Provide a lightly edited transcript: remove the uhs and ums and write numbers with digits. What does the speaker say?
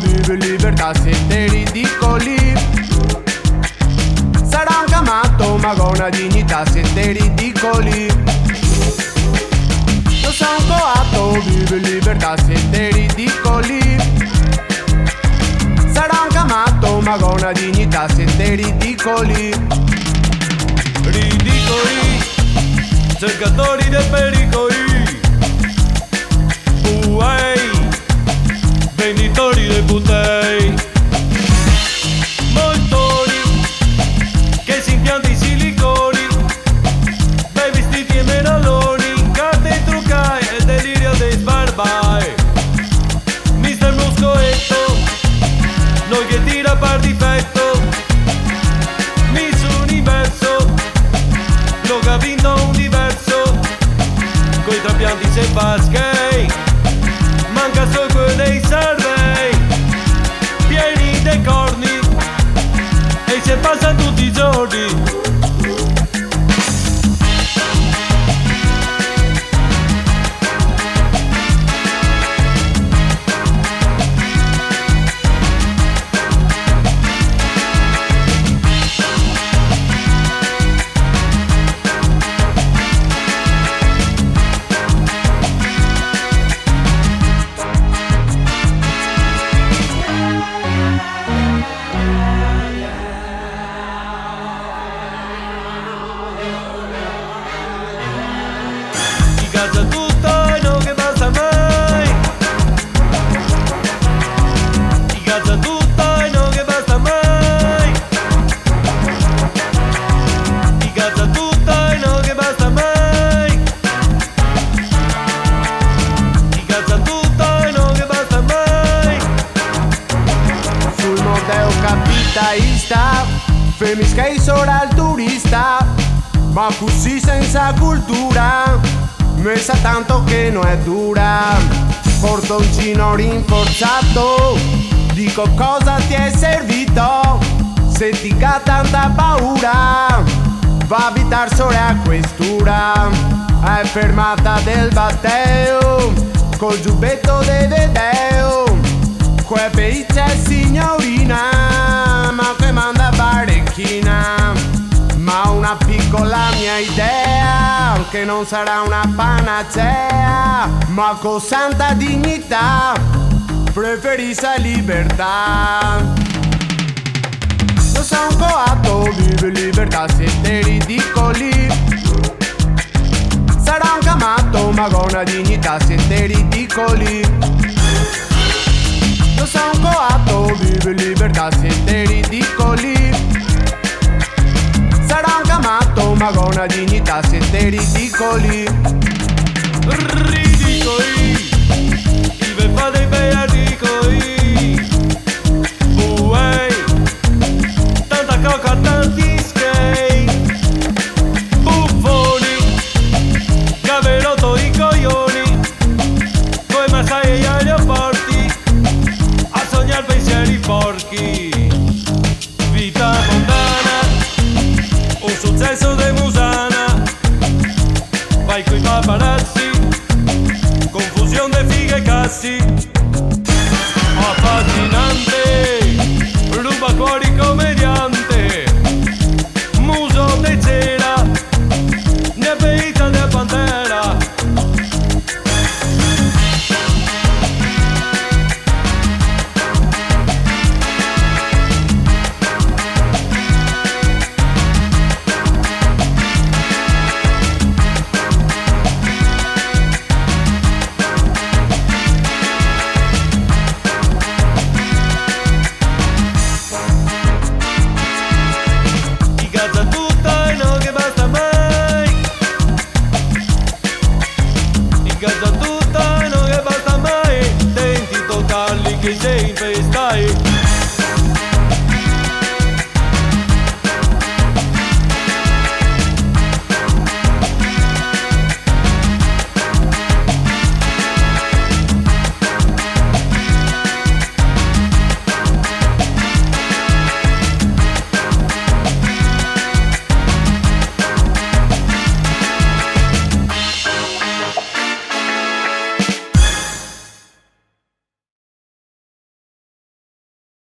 vive in libertà se te ridicoli. Sarà un camato ma con una dignità se te ridicoli. Io sono un coatto, vive in libertà se te ridicoli. Sarà un camato ma con una dignità se te ridicoli. Ridicoli, cercatori de pericoli. Uei, venditori de butei. Moltori, che si impianti i siliconi. Bei vestiti e meraloni, carte e truccai e delirio dei sbarbai. Mister Muscoetto, noi che tira per difetto. Miss Universo, lo che ha vinto un diverso. Coi trapianti se fa skate, manca solo quello dei survey. Pieni dei corni, e se passa tutti i giorni. Cazza tutto e non che basta mai. Cazza tutto e non che basta mai. Cazza tutto e non che basta mai. Cazza tutto e non che basta mai. Sul modello capitalista, femisca e sora il turista, ma così senza cultura. Messa tanto che non è dura, portoncino rinforzato. Dico cosa ti è servito, se ti ha tanta paura. Va a abitar sole a questura, è fermata del batteo, col giubbetto de vedeo. Que peizia signorina, ma che manda barecchina. Ma una piccola mia idea, che non sarà una panacea, ma con santa dignità preferisce libertà. Io sono un coatto, vive in libertà se te ridicoli. Sarà un camato ma con una dignità se te ridicoli. Io sono un coatto, vive in libertà se te ridicoli. Sarà un camato ma con una dignità se te ridicoli. Ridicoli, i ve fate i bei articoli. Uei, tanta coca, tanti skate. Buffoni, che avete rotto i coglioni. Coi massai e gli aeroporti, a sognare pensieri porchi. Vita mondana, un successo de Musana. Vai coi paparazzi, confusione de fighe e cassi. Affascinante.